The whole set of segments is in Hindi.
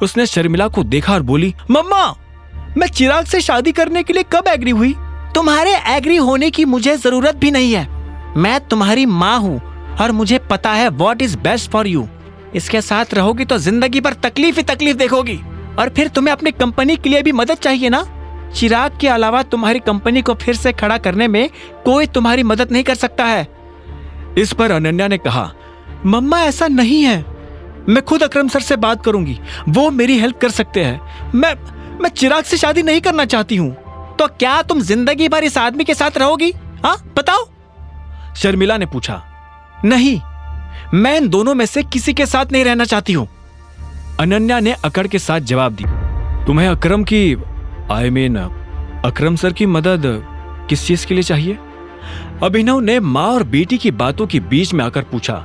उसने शर्मिला को देखा और बोली, मम्मा, मैं चिराग से शादी करने के लिए कब एग्री हुई? तुम्हारे एग्री होने की मुझे जरूरत भी नहीं है। मैं तुम्हारी माँ हूँ और मुझे पता है what is best for you. इसके साथ रहोगी तो जिंदगी भर तकलीफ ही तकलीफ देखोगी, और फिर तुम्हें अपनी कंपनी के लिए भी मदद चाहिए ना। चिराग के अलावा तुम्हारी कंपनी को फिर से खड़ा करने में कोई तुम्हारी मदद नहीं कर सकता है। इस पर अनन्या ने कहा, मम्मा ऐसा नहीं है, मैं खुद अकरम सर से बात करूंगी, वो मेरी हेल्प कर सकते हैं। मैं चिराग से शादी नहीं करना चाहती हूँ। तो क्या तुम जिंदगी भर इस आदमी के साथ रहोगी? हाँ बताओ, शर्मिला ने पूछा। नहीं, मैं इन दोनों में से किसी के साथ नहीं रहना चाहती हूँ, अनन्या ने अकड़ के साथ जवाब दी। तुम्हें अकरम की अकरम सर की मदद किस चीज के लिए चाहिए? अभिनव ने माँ और बेटी की बातों के बीच में आकर पूछा।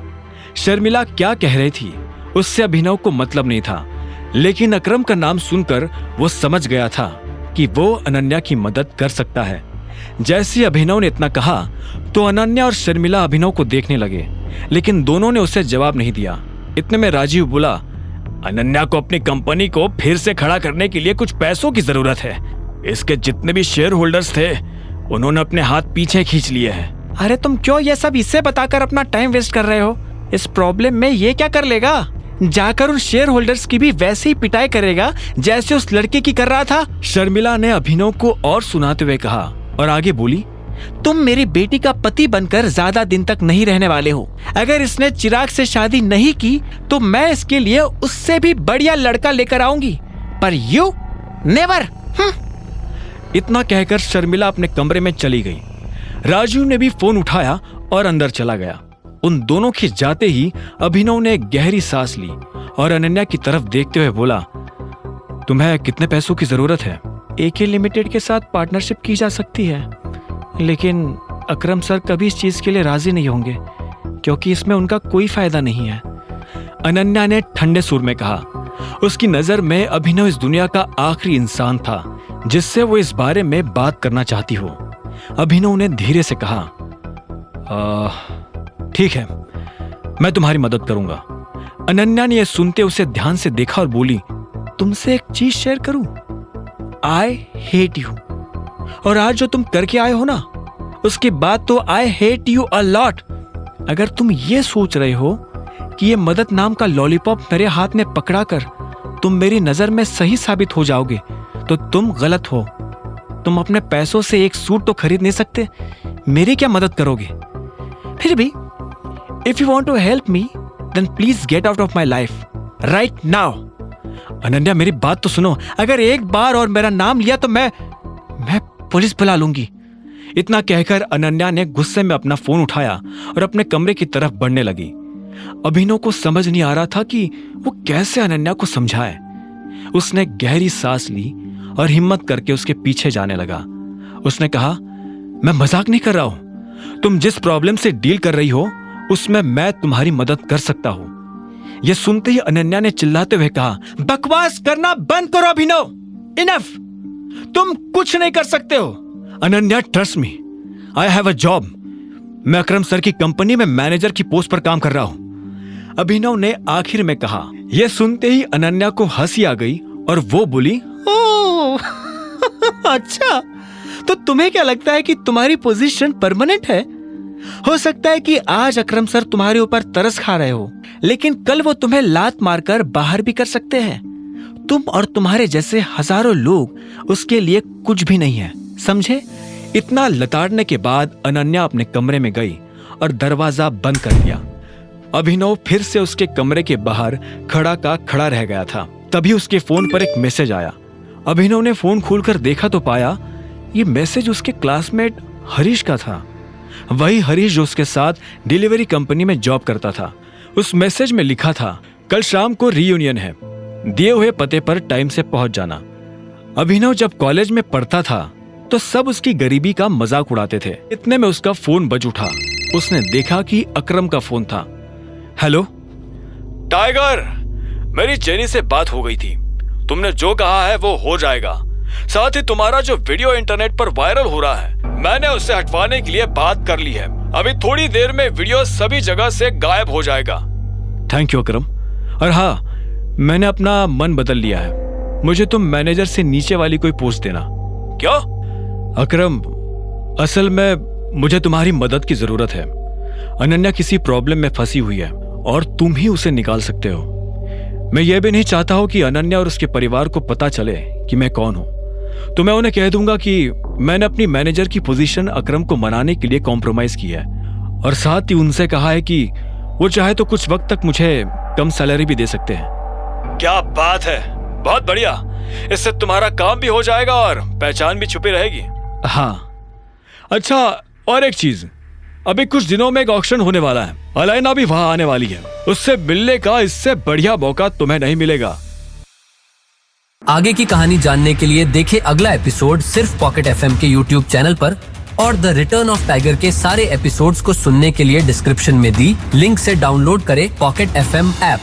शर्मिला क्या कह रही थी उससे अभिनव को मतलब नहीं था, लेकिन अकरम का नाम सुनकर वो समझ गया था कि वो अनन्या की मदद कर सकता है। जैसे अभिनव ने इतना कहा तो अनन्या और शर्मिला अभिनव को देखने लगे, लेकिन दोनों ने उसे जवाब नहीं दिया। इतने में राजीव बोला, अनन्या को अपनी कंपनी को फिर से खड़ा करने के लिए कुछ पैसों की जरूरत है। इसके जितने भी शेयर होल्डर्स थे उन्होंने अपने हाथ पीछे खींच लिए हैं। अरे तुम क्यों ये सब इससे बताकर अपना टाइम वेस्ट कर रहे हो? इस प्रॉब्लम में ये क्या कर लेगा? जाकर उन शेयर होल्डर्स की भी वैसे ही पिटाई करेगा जैसे उस लड़के की कर रहा था। शर्मिला ने अभिनव को और सुनाते हुए कहा और आगे बोली, तुम मेरी बेटी का पति बनकर ज्यादा दिन तक नहीं रहने वाले हो। अगर इसने चिराग से शादी नहीं की तो मैं इसके लिए उससे भी बढ़िया लड़का लेकर आऊंगी, पर यू नेवर। इतना कहकर शर्मिला अपने कमरे में चली गई। राजू ने भी फोन उठाया और अंदर चला गया। उन दोनों के जाते ही अभिनव ने गहरी सांस ली और अनन्या की तरफ देखते हुए बोला, तुम्हें कितने पैसों की जरूरत है? एके लिमिटेड के साथ पार्टनरशिप की जा सकती है, लेकिन अकरम सर कभी इस चीज के लिए राजी नहीं होंगे क्योंकि इसमें उनका कोई फायदा नहीं है, अनन्या ने ठंडे सुर में कहा। उसकी नजर में अभिनव इस दुनिया का आखिरी इंसान था जिससे वो इस बारे में बात करना चाहती हो। अभिनव ने धीरे से कहा, ठीक है, मैं तुम्हारी मदद करूंगा। अनन्या ने यह सुनते उसे ध्यान से देखा और बोली, तुमसे एक चीज शेयर करूं? I hate you. और आज जो तुम करके आए हो ना, उसके बाद तो I hate you a lot. अगर तुम ये सोच रहे हो कि ये मदद नाम का लॉलीपॉप मेरे हाथ में पकड़ाकर तुम मेरी नजर में सही साबित हो जाओगे तो तुम गलत हो। तुम अपने पैसों से एक सूट तो खरीद नहीं सकते, मेरी क्या मदद करोगे? फिर भी if you want to help me then please get out of my life right now. Ananya मेरी बात तो सुनो, अगर एक बार और मेरा नाम लिया तो मैं पुलिस बुला लूंगी। इतना कहकर अनन्या ने गुस्से में अपना फोन उठाया और अपने कमरे की तरफ बढ़ने लगी। अभिनव को समझ नहीं आ रहा था कि वो कैसे अनन्या को समझाए। उसने गहरी सांस ली और हिम्मत करके उसके पीछे जाने लगा। उसने कहा, मैं मजाक नहीं कर रहा हूं, तुम जिस प्रॉब्लम से डील कर रही हो उसमें मैं तुम्हारी मदद कर सकता हूं। यह सुनते ही अनन्या ने चिल्लाते हुए कहा, बकवास करना बंद करो अभिनव, इनफ, तुम कुछ नहीं कर सकते हो। Ananya trust me, I have a job. मैं अकरम सर की कंपनी में मैनेजर की पोस्ट पर काम कर रहा हूं, अभिनव ने आखिर में कहा। यह सुनते ही अनन्या को हंसी आ गई और वो बोली, ओह अच्छा, तो तुम्हें क्या लगता है कि तुम्हारी पोजीशन परमानेंट है? हो सकता है कि आज अकरम सर तुम्हारे ऊपर तरस खा रहे हो, लेकिन कल वो तुम्हें लात मारकर बाहर भी कर सकते हैं। तुम और तुम्हारे जैसे हजारों लोग उसके लिए कुछ भी नहीं है, समझे? इतना लताड़ने के बाद अनन्या अपने कमरे में गई और दरवाजा बंद कर दिया। अभिनव फिर से उसके कमरे के बाहर खड़ा का खड़ा रह गया था। तभी उसके फोन पर एक मैसेज आया। अभिनव ने फोन खोलकर देखा तो पाया ये मैसेज उसके क्लासमेट हरीश का था, वही हरीश जो उसके साथ डिलीवरी कंपनी में जॉब करता था। उस मैसेज में लिखा था, कल शाम को रीयूनियन है, दिए हुए पते पर टाइम से पहुंच जाना। अभिनव जब कॉलेज में पढ़ता था तो सब उसकी गरीबी का मजाक उड़ाते थे। इतने में उसका फोन बज उठा। उसने देखा कि अकरम का फोन था। हेलो टाइगर, मेरी जेनी से बात हो गई थी, तुमने जो कहा है वो हो जाएगा। साथ ही तुम्हारा जो वीडियो इंटरनेट पर वायरल हो रहा है, मैंने उससे हटवाने के लिए बात कर ली है। अभी थोड़ी देर में वीडियो सभी जगह से गायब हो जाएगा। थैंक यू अकरम। और हाँ, मैंने अपना मन बदल लिया है। मुझे तुम मैनेजर से नीचे वाली कोई पोस्ट देना। क्यों? अकरम, असल में मुझे तुम्हारी मदद की जरूरत है। अनन्या किसी प्रॉब्लम में फंसी हुई है और तुम ही उसे निकाल सकते हो। मैं यह भी नहीं चाहता हूं कि अनन्या और उसके परिवार को पता चले कि मैं कौन हूं। तो मैं उन्हें कह दूंगा कि मैंने अपनी मैनेजर की पोजीशन अकरम को मनाने के लिए कॉम्प्रोमाइज किया है और साथ ही उनसे कहा है कि वो चाहे तो कुछ वक्त तक मुझे कम सैलरी भी दे सकते हैं। क्या बात है, बहुत बढ़िया। इससे तुम्हारा काम भी हो जाएगा और पहचान भी छुपी रहेगी। हाँ, अच्छा, और एक चीज, अभी कुछ दिनों में एक ऑक्शन होने वाला है। अलैना भी वहां आने वाली है। उससे मिलने का इससे बढ़िया मौका तुम्हें नहीं मिलेगा। आगे की कहानी जानने के लिए देखें अगला एपिसोड सिर्फ पॉकेट एफएम के यूट्यूब चैनल पर, और द रिटर्न ऑफ टाइगर के सारे एपिसोड्स को सुनने के लिए डिस्क्रिप्शन में दी लिंक से डाउनलोड करें पॉकेट एफएम ऐप।